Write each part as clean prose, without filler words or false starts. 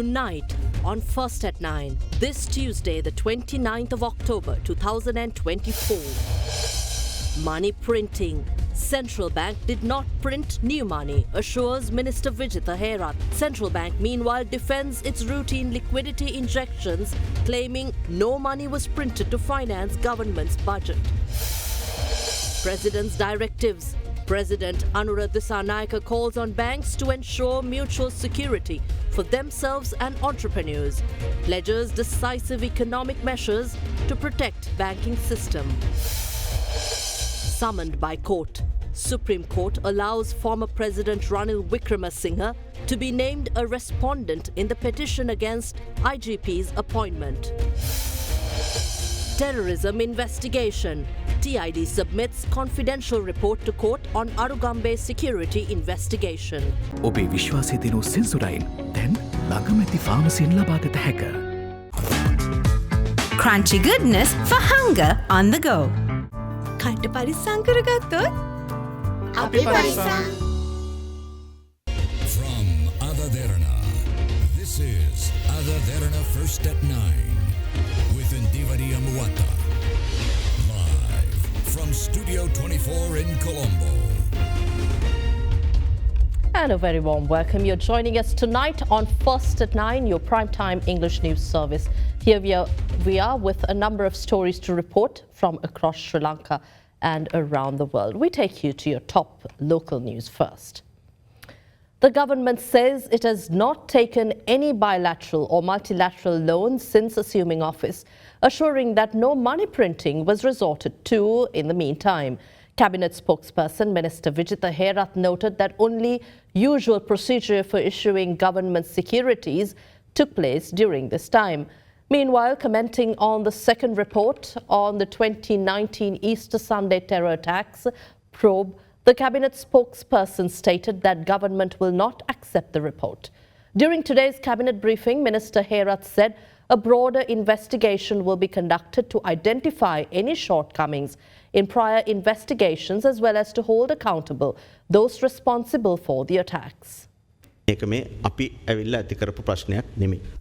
Tonight on First at 9, this Tuesday, the 29th of October 2024. Money printing. Central Bank did not print new money, assures Minister Vijitha Herath. Central Bank meanwhile defends its routine liquidity injections, claiming no money was printed to finance government's budget. President's directives. President Anura Dissanayake calls on banks to ensure mutual security for themselves and entrepreneurs. Pledges decisive economic measures to protect banking system. Summoned by court. Supreme Court allows former President Ranil Wickremesinghe to be named a respondent in the petition against IGP's appointment. Terrorism investigation. TID submits confidential report to court on Arugambe security investigation. ඔබේ විශ්වාසය දෙනු සෙන්සුරයින් දැන් ළඟමැති ෆාමසියෙන් ලබාගත හැක. Crunchy goodness for hunger on the go. කන්ට පරිස්සම් කරගත්තොත් අපි පරිස්සම්. From Derana, this is Derana First at 9 with Ndivari Amuata. Live from Studio 24 in Colombo. And a very warm welcome. You're joining us tonight on First at 9, your primetime English news service. Here we are with a number of stories to report from across Sri Lanka and around the world. We take you to your top local news first. The government says it has not taken any bilateral or multilateral loans since assuming office, assuring that no money printing was resorted to in the meantime. Cabinet spokesperson Minister Vijitha Herath noted that only usual procedure for issuing government securities took place during this time. Meanwhile, commenting on the second report on the 2019 Easter Sunday terror attacks probe, the cabinet spokesperson stated that government will not accept the report. During today's cabinet briefing, Minister Herath said a broader investigation will be conducted to identify any shortcomings in prior investigations as well as to hold accountable those responsible for the attacks.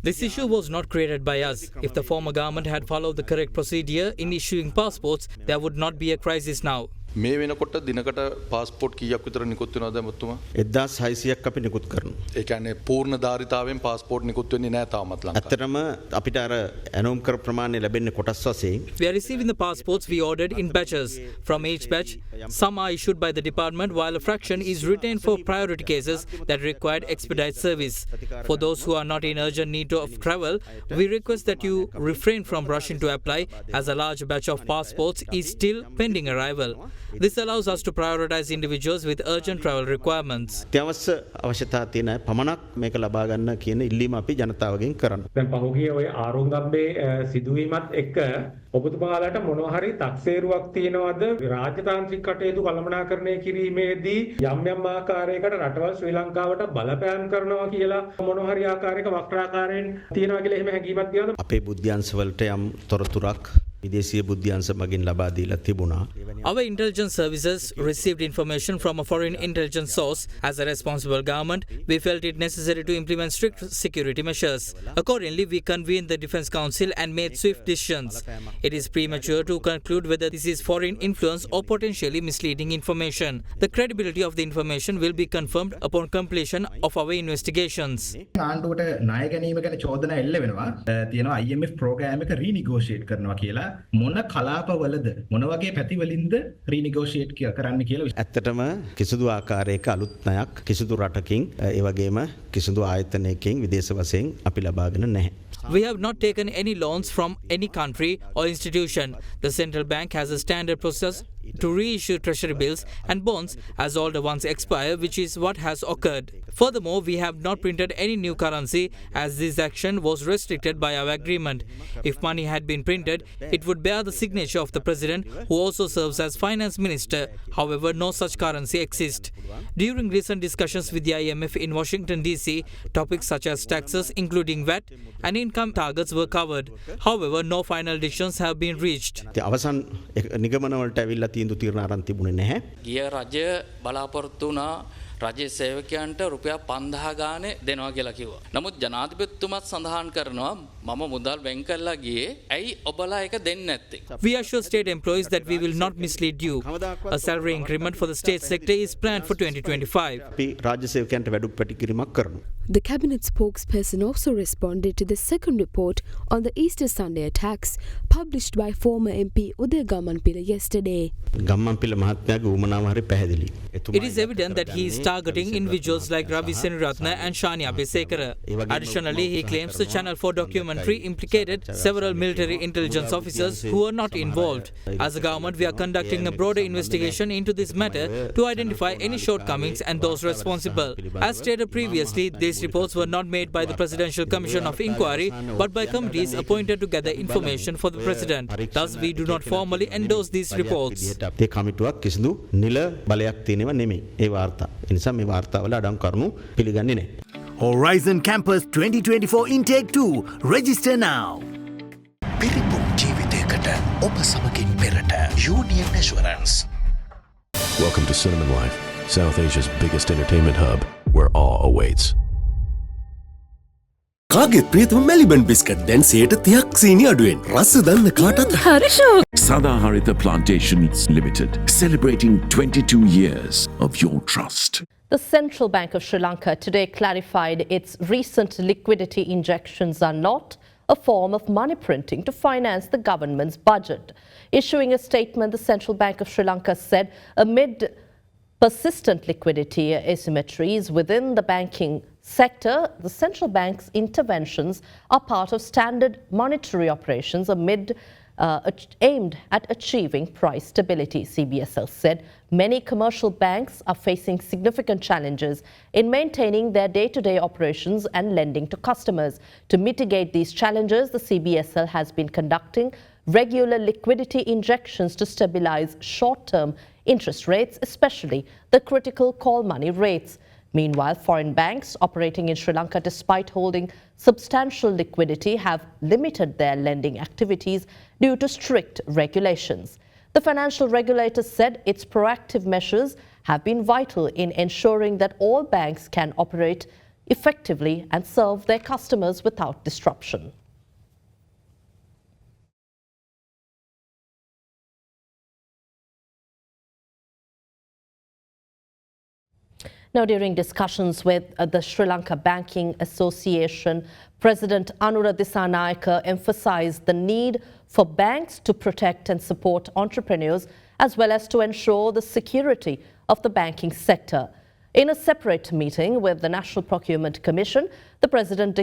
This issue was not created by us. If the former government had followed the correct procedure in issuing passports, there would not be a crisis now. මේ වෙනකොට දිනකට passport කීයක් විතර නිකුත් වෙනවද මුතුමා? 1600ක් අපි නිකුත් කරනවා. ඒ කියන්නේ පූර්ණ ධාරිතාවෙන් පාස්පෝර්ට් නිකුත් වෙන්නේ නැහැ තාමත් ලංකාවේ. ඇත්තටම අපිට අර ඇනෝම් කර ප්‍රමාණය ලැබෙන්නේ කොටස් වශයෙන්. We are receiving the passports we ordered in batches. From each batch, some are issued by the department while a fraction is retained for priority cases that required expedite service. For those who are not in urgent need of travel, we request that you refrain from rushing to apply as a large batch of passports is still pending arrival. This allows us to prioritize individuals with urgent travel requirements. අත්‍යවශ්‍ය අවශ්‍යතා තියෙන පමණක් මේක ලබා ගන්න කියන ඉල්ලීම අපි ජනතාවගෙන් කරනවා. දැන් පහුගිය ඔය ආරුංගම්බේ සිදුවීමත් එක්ක ඔබතුමාලාට මොනවා හරි තක්සේරුවක් තියෙනවද රාජ්‍යතාන්ත්‍රික කටයුතු කළමනාකරණය කිරීමේදී යම් යම් ආකාරයකට රටවල් ශ්‍රී ලංකාවට බලපෑම් කරනවා කියලා මොනවා හරි ආකාරයක වක්‍රාකාරයෙන් තියෙනවා කියලා එහෙම හැඟීමක් තියෙනවද? අපේ බුද්ධ්‍යංශ වලට යම් තොරතුරක් විදේශීය බුද්ධ්‍යංශ මගින් ලබා දීලා තිබුණා. Our intelligence services received information from a foreign intelligence source. As a responsible government, we felt it necessary to implement strict security measures. Accordingly, we convened the Defence Council and made swift decisions. It is premature to conclude whether this is foreign influence or potentially misleading information. The credibility of the information will be confirmed upon completion of our investigations. ආණ්ඩුවට ණය ගැනීම ගැන චෝදනා එල්ල වෙනවා. තියෙනවා IMF programme එක රීනිගෝෂিয়েට් කරනවා කියලා. මොන කලාපවලද මොන වගේ පැතිවලින්ද රීනිගෝෂিয়েට් කරන්න කියලා. ඇත්තටම කිසිදු ආකාරයක අලුත් ණයක් කිසිදු රටකින් ඒ වගේම කිසිදු ආයතනයකින් විදේශ වශයෙන් අපි ලබාගෙන නැහැ. We have not taken any loans from any country or institution. The central bank has a standard process to reissue treasury bills and bonds as all the ones expire, which is what has occurred. Furthermore, we have not printed any new currency as this action was restricted by our agreement. If money had been printed, it would bear the signature of the president, who also serves as finance minister. However, no such currency exists. During recent discussions with the IMF in Washington DC, topics such as taxes, including VAT and income targets were covered. However, no final decisions have been reached. අවසන් නිගමන වලට ඇවිල්ලා තීන්දුව తీරන අරන් තිබුණේ නැහැ. ගිය රජය බලාපොරොත්තු වුණා රජයේ සේවකයන්ට රුපියල් 5000 ගානේ දෙනවා කියලා කිව්වා. නමුත් ජනාධිපතිතුමත් සඳහන් කරනවා මම මුදල් වෙන් කරලා ගියේ ඇයි ඔබලා ඒක දෙන්නේ නැත්තේ? We assure state employees that we will not mislead you. A salary increment for the state sector is planned for 2025. අපි රාජ්‍ය සේවකයන්ට වැඩි පැටිකිරීමක් කරනවා. The cabinet spokesperson also responded to the second report on the Easter Sunday attacks published by former MP Uday Gammanpila yesterday. Gammanpila මහත්මයාගේ උමනාව හරි පැහැදිලි. It is evident that he is targeting individuals like Ravi Senaratne and Shani Abesekara. Additionally, he claims the Channel 4 documentary implicated several military intelligence officers who are not involved. As a government, we are conducting a broader investigation into this matter to identify any shortcomings and those responsible. As stated previously, these reports were not made by the Presidential Commission of Inquiry, but by committees appointed to gather information for the President. Thus, we do not formally endorse these reports. ඒ කමිටුවක් කිසිදු නිල බලයක් තියෙනව නෙමෙයි. ඒ වාර්තා. ඒ නිසා මේ වාර්තාවල අඩංගු කරුණු පිළිගන්නේ නැහැ. Horizon Campus 2024 Intake 2. Register now. පිරිපුන් ජීවිතයකට ඔබ සමගින් පෙරට Union Assurance. Welcome to Cinnamon Life, South Asia's biggest entertainment hub, where awe awaits. කාගෙත් ප්‍රියතම මෙලිබන් බිස්කට් දැන් 30ක් සීනි අඩුවෙන් රස දන්න කාටත් Harisho! Sadaharita Plantations Limited, celebrating 22 years of your trust. The Central Bank of Sri Lanka today clarified its recent liquidity injections are not a form of money printing to finance the government's budget. Issuing a statement, the Central Bank of Sri Lanka said amid persistent liquidity asymmetries within the banking sector, the central bank's interventions are part of standard monetary operations aimed at achieving price stability. CBSL said many commercial banks are facing significant challenges in maintaining their day-to-day operations and lending to customers. To mitigate these challenges, the CBSL has been conducting regular liquidity injections to stabilize short-term interest rates, especially the critical call money rates. Meanwhile, foreign banks operating in Sri Lanka, despite holding substantial liquidity, have limited their lending activities due to strict regulations. The financial regulator said its proactive measures have been vital in ensuring that all banks can operate effectively and serve their customers without disruption. Now, during discussions with the Sri Lanka Banking Association, President Anura Dissanayake emphasized the need for banks to protect and support entrepreneurs as well as to ensure the security of the banking sector. In a separate meeting with the National Procurement Commission, the President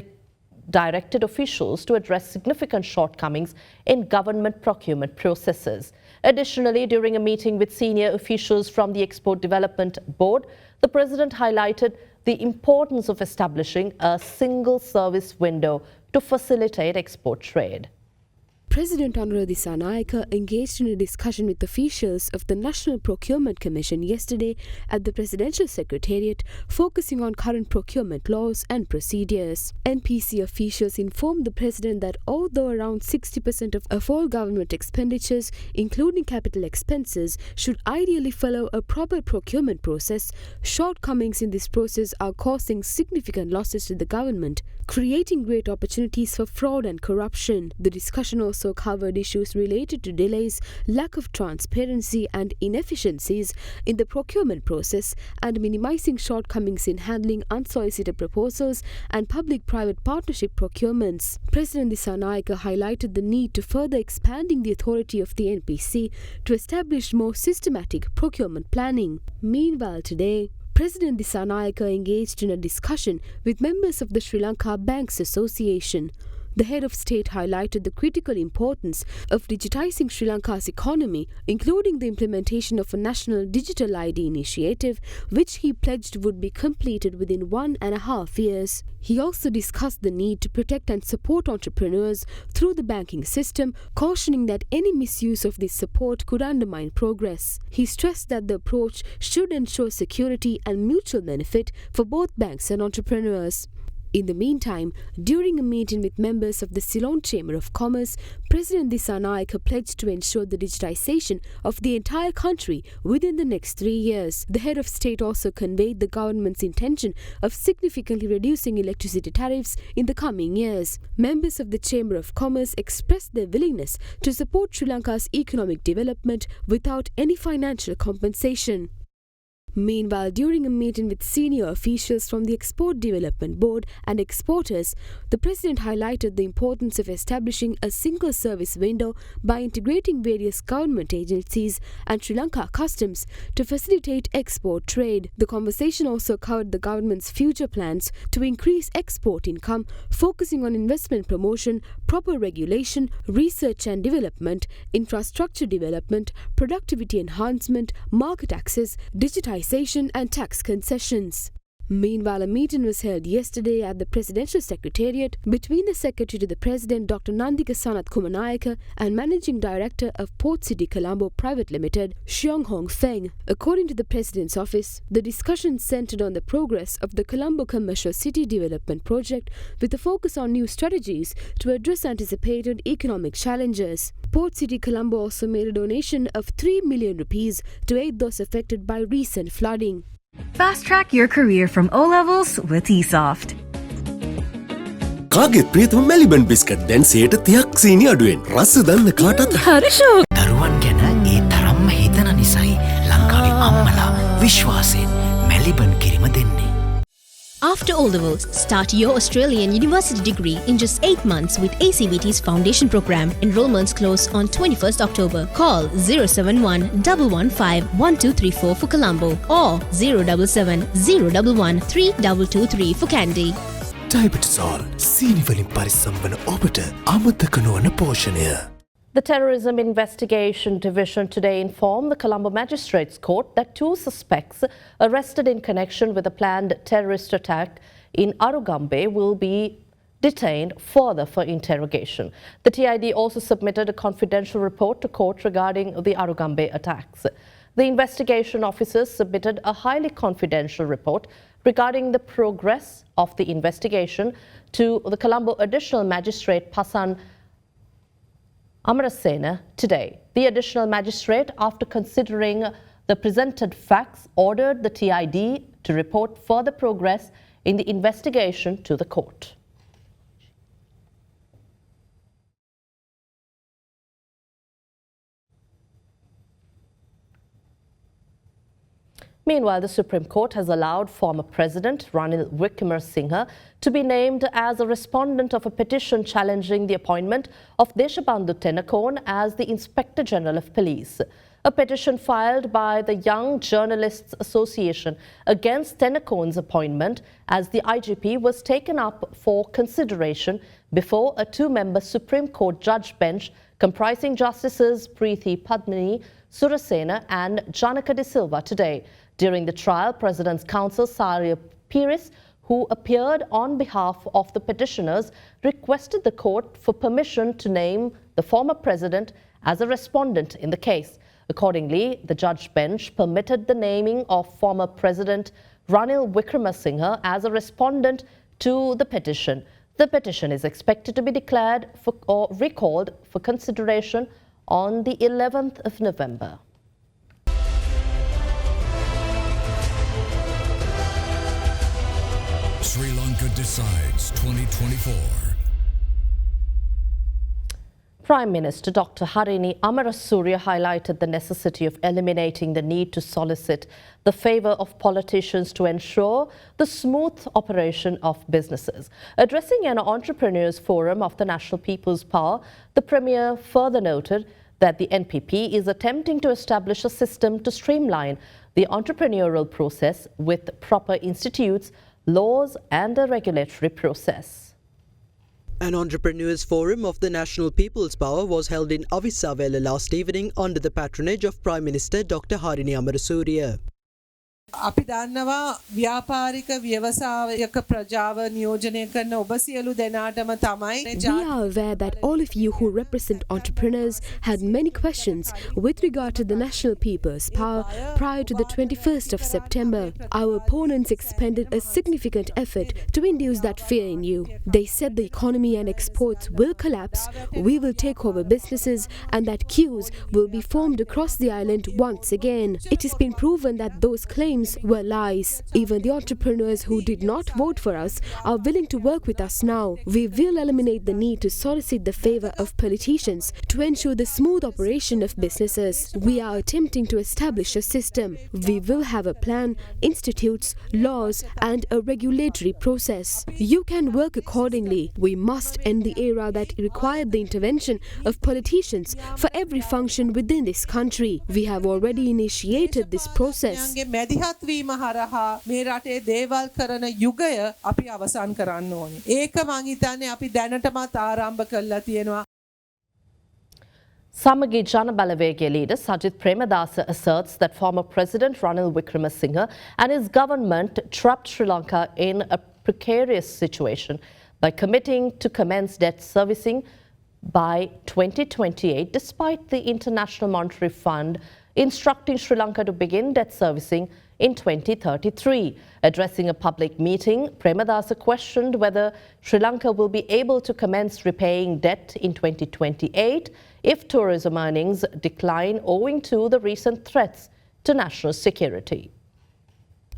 directed officials to address significant shortcomings in government procurement processes. Additionally, during a meeting with senior officials from the Export Development Board, the President highlighted the importance of establishing a single service window to facilitate export trade. President Anura Dissanayake engaged in a discussion with officials of the National Procurement Commission yesterday at the Presidential Secretariat, focusing on current procurement laws and procedures. NPC officials informed the President that although around 60% of all government expenditures, including capital expenses, should ideally follow a proper procurement process, shortcomings in this process are causing significant losses to the government, creating great opportunities for fraud and corruption. The discussion also covered issues related to delays, lack of transparency and inefficiencies in the procurement process, and minimizing shortcomings in handling unsolicited proposals and public-private partnership procurements. President Dissanayake highlighted the need to further expanding the authority of the NPC to establish more systematic procurement planning. Meanwhile, today, President Dissanayake engaged in a discussion with members of the Sri Lanka Banks Association. The head of state highlighted the critical importance of digitizing Sri Lanka's economy, including the implementation of a national digital ID initiative, which he pledged would be completed within 1.5 years. He also discussed the need to protect and support entrepreneurs through the banking system, cautioning that any misuse of this support could undermine progress. He stressed that the approach should ensure security and mutual benefit for both banks and entrepreneurs. In the meantime, during a meeting with members of the Ceylon Chamber of Commerce, President Dissanayake pledged to ensure the digitization of the entire country within the next 3 years. The head of state also conveyed the government's intention of significantly reducing electricity tariffs in the coming years. Members of the Chamber of Commerce expressed their willingness to support Sri Lanka's economic development without any financial compensation. Meanwhile, during a meeting with senior officials from the Export Development Board and exporters, the President highlighted the importance of establishing a single service window by integrating various government agencies and Sri Lanka Customs to facilitate export trade. The conversation also covered the government's future plans to increase export income, focusing on investment promotion, proper regulation, research and development, infrastructure development, productivity enhancement, market access, digitization and tax concessions. Meanwhile, a meeting was held yesterday at the Presidential Secretariat between the Secretary to the President Dr. Nandika Sanath Kumanayaka and Managing Director of Port City Colombo Private Limited, Xiong Hong Feng. According to the President's office, the discussion centered on the progress of the Colombo Commercial City Development Project with a focus on new strategies to address anticipated economic challenges. Port City Colombo also made a donation of 3 million rupees to aid those affected by recent flooding. Fast track your career from O-levels with eSoft. කාගෙත් ප්‍රියතම Maliban biscuit දැන් 30ක් සීනි අඩුවෙන්. රස දන්න කාටත් හරිෂෝ. දරුවන් ගැන ඒ තරම්ම හිතන නිසයි ලංකාවේ අම්මලා විශ්වාසයෙන් මෙලිබන් කිරිම දෙන්නේ. After O-levels, start your Australian university degree in just 8 months with ACBT's Foundation Program. Enrollments close on 21st October. Call 071 115 1234 for Colombo or 077 011 3223 for Kandy. ඩයබටිසෝල් සීනි වලින් පරිස්සම් වන ඔබට අමතක නොවන පෝෂණය. The Terrorism Investigation Division today informed the Colombo Magistrates Court that 2 suspects arrested in connection with a planned terrorist attack in Arugambe will be detained further for interrogation. The TID also submitted a confidential report to court regarding the Arugambe attacks. The investigation officers submitted a highly confidential report regarding the progress of the investigation to the Colombo Additional Magistrate Pasan Amarasena today. The additional magistrate, after considering the presented facts, ordered the TID to report further progress in the investigation to the court. Meanwhile, the Supreme Court has allowed former President Ranil Wickremesinghe to be named as a respondent of a petition challenging the appointment of Deshabandhu Tennakoon as the Inspector General of Police. A petition filed by the Young Journalists Association against Tennakoon's appointment as the IGP was taken up for consideration before a 2-member Supreme Court judge bench comprising Justices Preethi Padmini Surasena and Janaka De Silva today. During the trial, President's counsel Saria Pires, who appeared on behalf of the petitioners, requested the court for permission to name the former president as a respondent in the case. Accordingly, the judge bench permitted the naming of former President Ranil Wickremesinghe as a respondent to the petition. The petition is expected to be declared or recalled for consideration on the 11th of November. Sri Lanka decides 2024. Prime Minister Dr. Harini Amarasuriya highlighted the necessity of eliminating the need to solicit the favour of politicians to ensure the smooth operation of businesses. Addressing an entrepreneurs forum of the National People's Power, the Premier further noted that the NPP is attempting to establish a system to streamline the entrepreneurial process with proper institutes, laws and a regulatory process. An entrepreneurs forum of the National People's Power was held in Avisavela last evening under the patronage of Prime Minister Dr. Harini Amarasuriya. අපි දන්නවා ව්‍යාපාරික ව්‍යවසායක ප්‍රජාව නියෝජනය කරන ඔබ සියලු දෙනාටම තමයි. We are aware that all of you who represent entrepreneurs had many questions with regard to the National People's Power prior to the 21st of September. Our opponents expended a significant effort to induce that fear in you. They said the economy and exports will collapse, we will take over businesses, and that queues will be formed across the island once again. It has been proven that those claims were lies. Even the entrepreneurs who did not vote for us are willing to work with us now. We will eliminate the need to solicit the favor of politicians to ensure the smooth operation of businesses. We are attempting to establish a system. We will have a plan, institutes, laws, and a regulatory process. You can work accordingly. We must end the era that required the intervention of politicians for every function within this country. We have already initiated this process. මැදිහත් වීම හරහා මේ රටේ දේවල් කරන යුගය අපි අවසන් කරන්න ඕනේ. ඒක මං හිතන්නේ අපි දැනටමත් ආරම්භ කරලා තියෙනවා. Samagi Jana Balawege leader Sajith Premadasa asserts that former President Ranil Wickremesinghe and his government trapped Sri Lanka in a precarious situation by committing to commence debt servicing by 2028, despite the International Monetary Fund instructing Sri Lanka to begin debt servicing in 2033. Addressing a public meeting, Premadasa questioned whether Sri Lanka will be able to commence repaying debt in 2028 if tourism earnings decline owing to the recent threats to national security.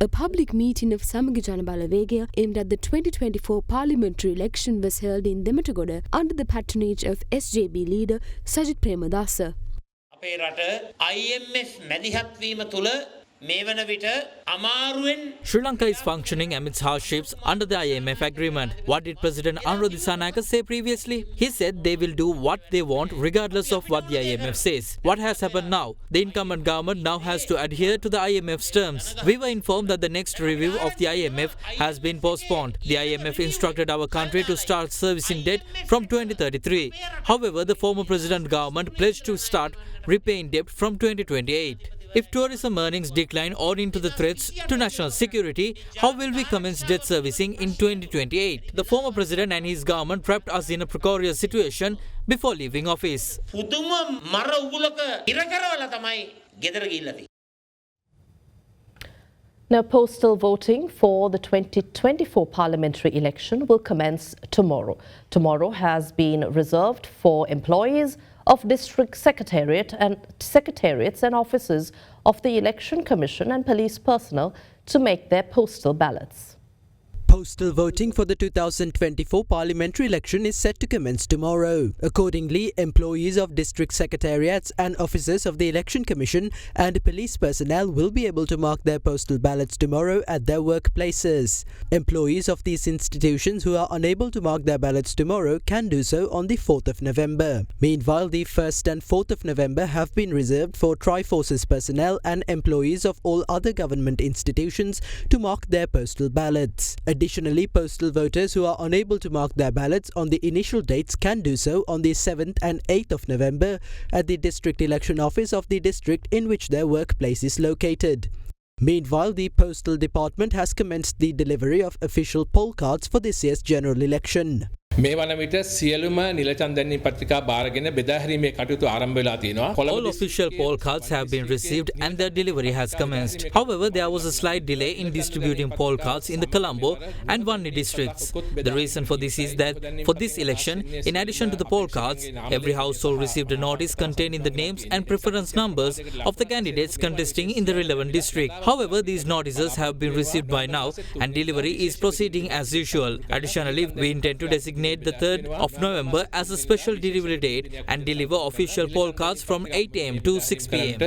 A public meeting of Samagi Jana Balawege aimed at the 2024 parliamentary election was held in Dematagoda under the patronage of SJB leader Sajith Premadasa. අපේ රට IMF මැදිහත් වීම තුල මේ වන විට අමාරුවෙන් Sri Lanka is functioning amidst hardships under the IMF agreement. What did President Anura Dissanayake say previously? He said they will do what they want regardless of what the IMF says. What has happened now? The incumbent government now has to adhere to the IMF's terms. We were informed that the next review of the IMF has been postponed. The IMF instructed our country to start servicing debt from 2033. However, the former president government pledged to start repaying debt from 2028. If tourism earnings decline owing to the threats to national security, how will we commence debt servicing in 2028? The former president and his government trapped us in a precarious situation before leaving office. පුදුම මර උගුලක ඉර කරවලා තමයි ගෙදර ගිහිල්ලා තියෙන්නේ. Now, postal voting for the 2024 parliamentary election will commence tomorrow. Tomorrow has been reserved for employees of district secretariats and officers of the Election Commission and police personnel to make their postal ballots. Postal voting for the 2024 parliamentary election is set to commence tomorrow. Accordingly, employees of district secretariats and officers of the Election Commission and police personnel will be able to mark their postal ballots tomorrow at their workplaces. Employees of these institutions who are unable to mark their ballots tomorrow can do so on the 4th of November. Meanwhile, the 1st and 4th of November have been reserved for Triforces personnel and employees of all other government institutions to mark their postal ballots. Additionally, postal voters who are unable to mark their ballots on the initial dates can do so on the 7th and 8th of November at the district election office of the district in which their workplace is located. Meanwhile, the Postal Department has commenced the delivery of official poll cards for this year's general election. මේ වන විට සියලුම නිලචන්දනී පත්‍රිකා බාරගෙන බෙදා හැරීමේ කටයුතු ආරම්භ වෙලා තියෙනවා. All official poll cards have been received and their delivery has commenced. However, there was a slight delay in distributing poll cards in the Colombo and Vanni districts. The reason for this is that for this election, in addition to the poll cards, every household received a notice containing the names and preference numbers of the candidates contesting in the relevant district. However, these notices have been received by now and delivery is proceeding as usual. Additionally, we intend to designate the 3rd of November as a special delivery date and deliver official poll cards from 8 am to 6 pm.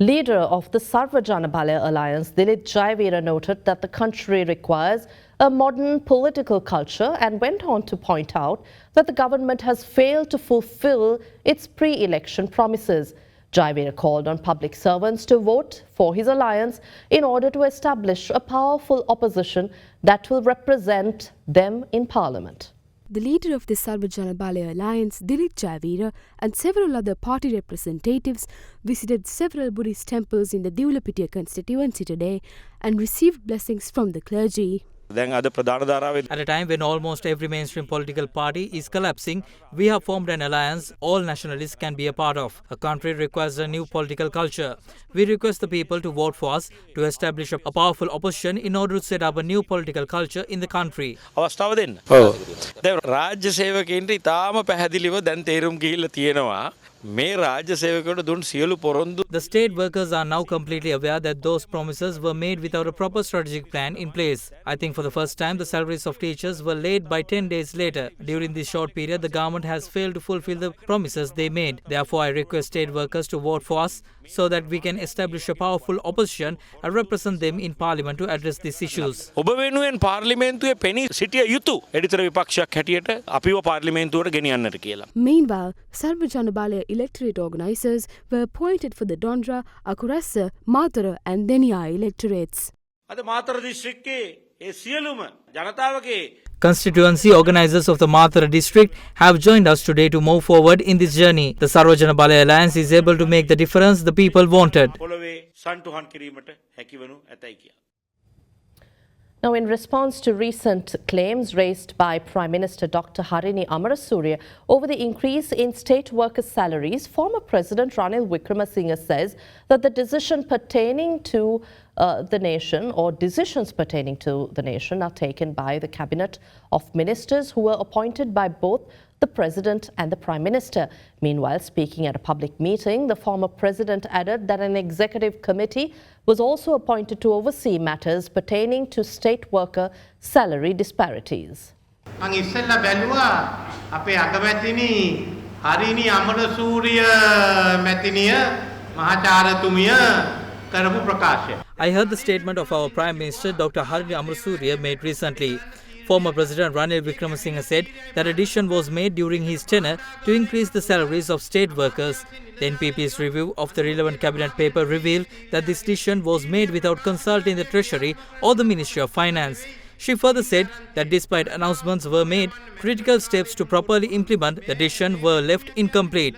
Leader of the Sarva Janabala Alliance, Dilip Jayavira, noted that the country requires a modern political culture and went on to point out that the government has failed to fulfill its pre-election promises. Jayavira called on public servants to vote for his alliance in order to establish a powerful opposition that will represent them in parliament. The leader of the Sarva Jana Balaya Alliance, Dilip Javira, and several other party representatives visited several Buddhist temples in the Divulapitiya constituency today and received blessings from the clergy. At a time when almost every mainstream political party is collapsing, we have formed an alliance all nationalists can be a part of. A country requires a new political culture. We request the people to vote for us to establish a powerful opposition in order to set up a new political culture in the country. අවස්ථාව දෙන්න. දැන් රාජ්‍ය සේවකයන්ට ඉතාම පැහැදිලිව දැන් තේරුම් ගිහිල්ලා තියෙනවා මේ රාජ්‍ය සේවකයන්ට දුන් සියලු පොරොන්දු. The state workers are now completely aware that those promises were made without a proper strategic plan in place. I think for the first time the salaries of teachers were laid by 10 days later. During this short period, the government has failed to fulfill the promises they made. Therefore, I request state workers to vote for us so that we can establish a powerful opposition and represent them in parliament to address these issues. ඔබ වෙනුවෙන් පාර්ලිමේන්තුවේ පෙනී සිටිය යුතු එඩිතර විපක්ෂයක් හැටියට අපිව පාර්ලිමේන්තුවට ගෙනියන්නට කියලා. Meanwhile, Sarva Jana Balaya electorate organisers were appointed for the Dondra, Akurasa, Matara and Denia electorates. අද මාතර දිස්ත්‍රික්කයේ ඒ සියලුම ජනතාවගේ Constituency organizers of the Mathura district have joined us today to move forward in this journey. The Sarva Jana Balaya Alliance is able to make the difference the people wanted. Now, in response to recent claims raised by Prime Minister Dr. Harini Amarasuriya over the increase in state workers' salaries, former President Ranil Wickremesinghe says that the decision pertaining to the nation or decisions pertaining to the nation are taken by the cabinet of ministers who were appointed by both the President and the Prime Minister. Meanwhile, speaking at a public meeting, the former President added that an executive committee was also appointed to oversee matters pertaining to state worker salary disparities. මං ඉස්සෙල්ලා බැලුවා අපේ අගමැතිනි හරිනි අමරසූරිය මැතිනිය මහාචාර්යතුමිය කරපු ප්‍රකාශය. I heard the statement of our Prime Minister Dr. Harini Amarasuriya made recently. Former President Ranil Wickremesinghe said that a decision was made during his tenure to increase the salaries of state workers. The NPP's review of the relevant cabinet paper revealed that this decision was made without consulting the Treasury or the Ministry of Finance. She further said that despite announcements were made, critical steps to properly implement the decision were left incomplete.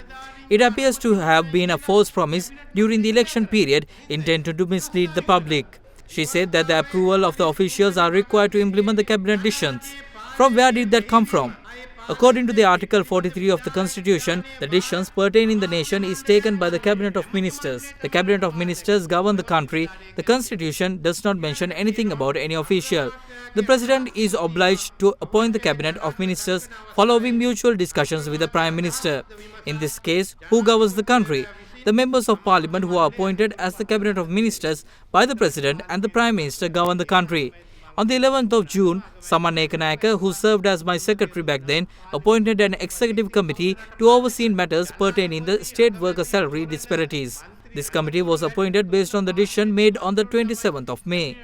It appears to have been a false promise during the election period intended to mislead the public. She said that the approval of the officials are required to implement the cabinet decisions. From where did that come from? According to the Article 43 of the Constitution, the decisions pertaining the nation is taken by the Cabinet of Ministers. The Cabinet of Ministers govern the country. The Constitution does not mention anything about any official. The President is obliged to appoint the Cabinet of Ministers following mutual discussions with the Prime Minister. In this case, who governs the country? The members of Parliament who are appointed as the Cabinet of Ministers by the President and the Prime Minister govern the country. On the 11th of June, Saman Ekanayaka, who served as my secretary back then, appointed an executive committee to oversee matters pertaining to state worker salary disparities. This committee was appointed based on the decision made on the 27th of May.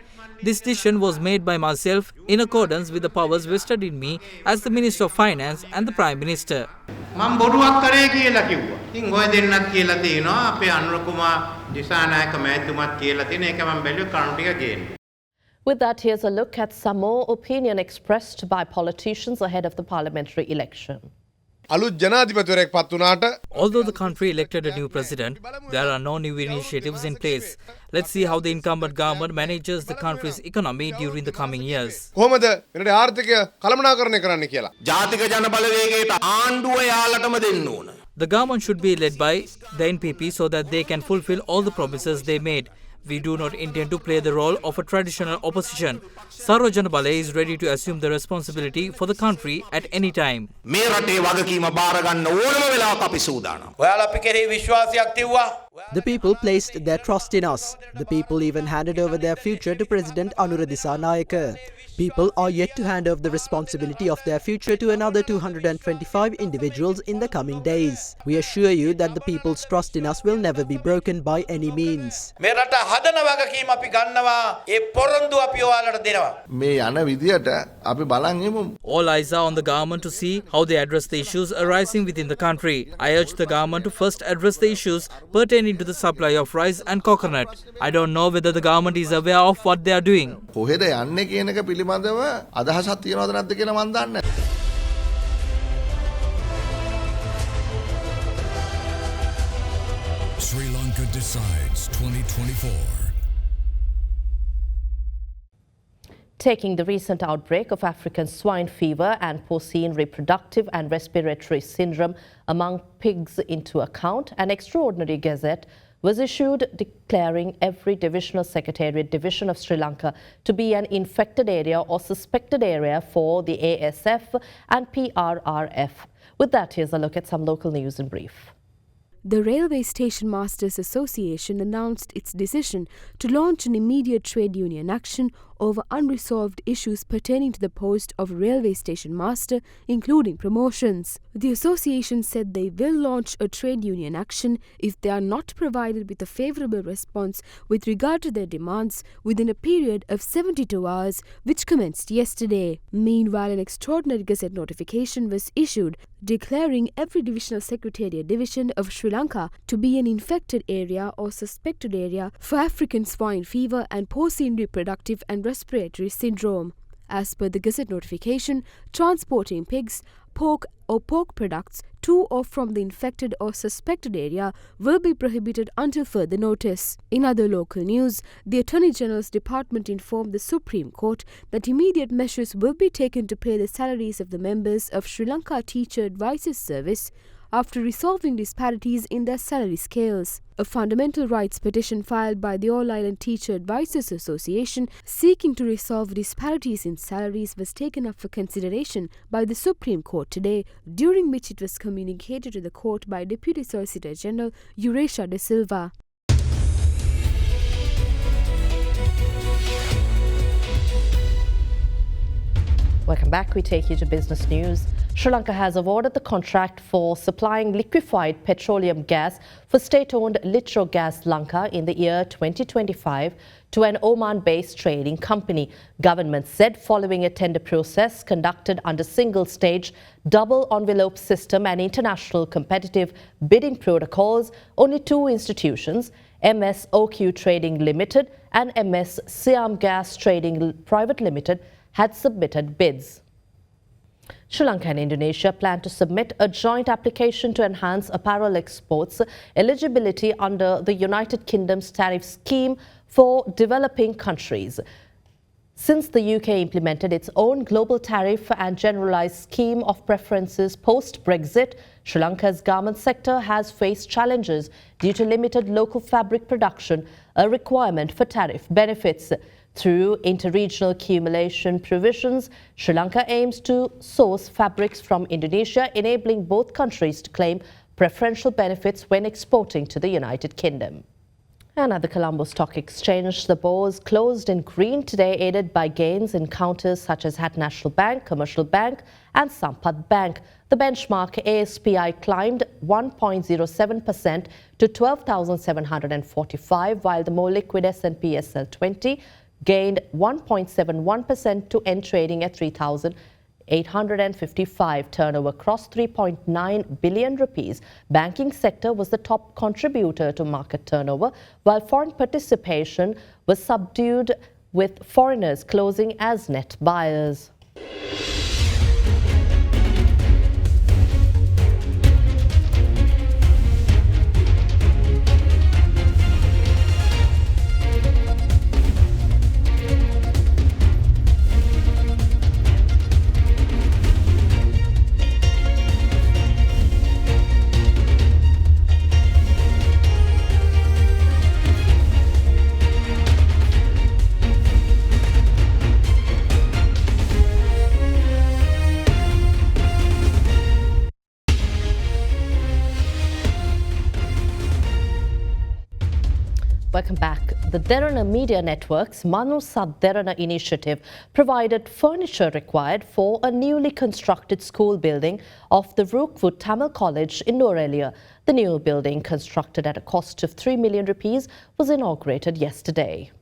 This decision was made by myself in accordance with the powers vested in me as the Minister of Finance and the Prime Minister. මම බොරුවක් කරේ කියලා කිව්වා. ඉතින් ඔය දෙන්නත් කියලා තියෙනවා අපේ අනුර කුමාර දිසානායක මහත්මයාත් කියලා තියෙන එක මම බැලුවේ කරුණු ටික ගේන්න. With that, here's a look at some more opinion expressed by politicians ahead of the parliamentary election. Although the country elected a new president, there are no new initiatives in place. Let's see how the incumbent government manages the country's economy during the coming years. The government should be led by the NPP so that they can fulfill all the promises they made. We do not intend to play the role of a traditional opposition. Sarva Jana Balaya is ready to assume the responsibility for the country at any time. The people placed their trust in us. The people even handed over their future to President Anura Dissanayake. People are yet to hand over the responsibility of their future to another 225 individuals in the coming days. We assure you that the people's trust in us will never be broken by any means. All eyes are on the government to see how they address the issues arising within the country. I urge the government to first address the issues pertaining to the supply of rice and coconut. I don't know whether the government is aware of what they are doing. Sri Lanka decides 2024. Taking the recent outbreak of African swine fever and porcine reproductive and respiratory syndrome among pigs into account, an extraordinary gazette was issued declaring every divisional secretariat division of Sri Lanka to be an infected area or suspected area for the ASF and PRRF. With that, here's a look at some local news in brief. The Railway Station Masters Association announced its decision to launch an immediate trade union action over unresolved issues pertaining to the post of railway station master, including promotions. The association said they will launch a trade union action if they are not provided with a favourable response with regard to their demands within a period of 72 hours, which commenced yesterday. Meanwhile, an extraordinary gazette notification was issued declaring every divisional secretariat division of Sri Lanka to be an infected area or suspected area for African swine fever and porcine reproductive and respiratory syndrome. As per the gazette notification, transporting pigs, pork or pork products to or from the infected or suspected area will be prohibited until further notice. In other local news, the Attorney General's Department informed the Supreme Court that immediate measures will be taken to pay the salaries of the members of Sri Lanka Teacher Advisors Service after resolving disparities in their salary scales. A fundamental rights petition filed by the All Island Teacher Advisors Association seeking to resolve disparities in salaries was taken up for consideration by the Supreme Court today, during which it was communicated to the court by Deputy Solicitor General Eurasia De Silva. Welcome back. We take you to business news. Sri Lanka has awarded the contract for supplying liquefied petroleum gas for state-owned Litro Gas Lanka in the year 2025 to an Oman-based trading company. Government said following a tender process conducted under single-stage, double-envelope system and international competitive bidding protocols, only two institutions, MS OQ Trading Limited and MS Siam Gas Trading Private Limited, had submitted bids. Sri Lanka and Indonesia plan to submit a joint application to enhance apparel exports eligibility under the United Kingdom's tariff scheme for developing countries. Since the UK implemented its own global tariff and generalised scheme of preferences post-Brexit, Sri Lanka's garment sector has faced challenges due to limited local fabric production, a requirement for tariff benefits. Through interregional accumulation provisions, Sri Lanka aims to source fabrics from Indonesia, enabling both countries to claim preferential benefits when exporting to the United Kingdom. And at the Colombo Stock Exchange, the Bourse closed in green today, aided by gains in counters such as Hat National Bank, Commercial Bank and Sampath Bank. The benchmark ASPI climbed 1.07% to 12,745, while the more liquid S&P SL20 gained 1.71% to end trading at 3,855. Turnover crossed 3.9 billion rupees. Banking sector was the top contributor to market turnover, while foreign participation was subdued, with foreigners closing as net buyers. Welcome back. The Derana Media Network's Manu Sat Derana initiative provided furniture required for a newly constructed school building of the Rookwood Tamil College in Norelia. The new building, constructed at a cost of 3 million rupees, was inaugurated yesterday.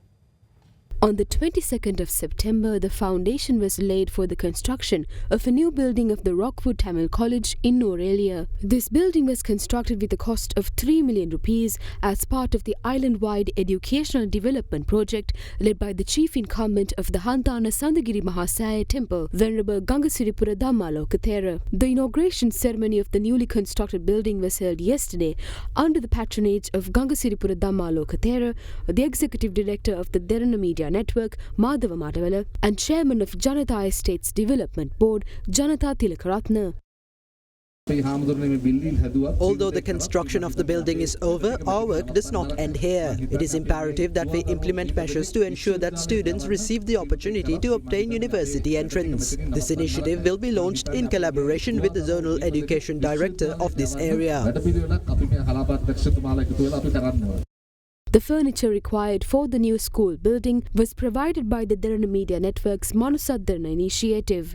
On the 22nd of September, the foundation was laid for the construction of a new building of the Rockwood Tamil College in Norelia. This building was constructed with a cost of 3 million rupees as part of the island-wide educational development project led by the chief incumbent of the Hantana Sandagiri Mahasaya Temple, Venerable Gangasiripura Dhammaloka Thera. The inauguration ceremony of the newly constructed building was held yesterday under the patronage of Gangasiripura Dhammaloka Thera, the executive director of the Derana Media Network, Madhava Madawala, and chairman of Janata Estates Development Board, Janata Tilakaratna. Although the construction of the building is over, our work does not end here. It is imperative that we implement measures to ensure that students receive the opportunity to obtain university entrance. This initiative will be launched in collaboration with the Zonal Education Director of this area. The furniture required for the new school building was provided by the Derana Media Network's Manusadharana initiative.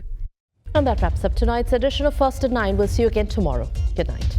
And that wraps up tonight's edition of First at 9. We'll see you again tomorrow. Good night.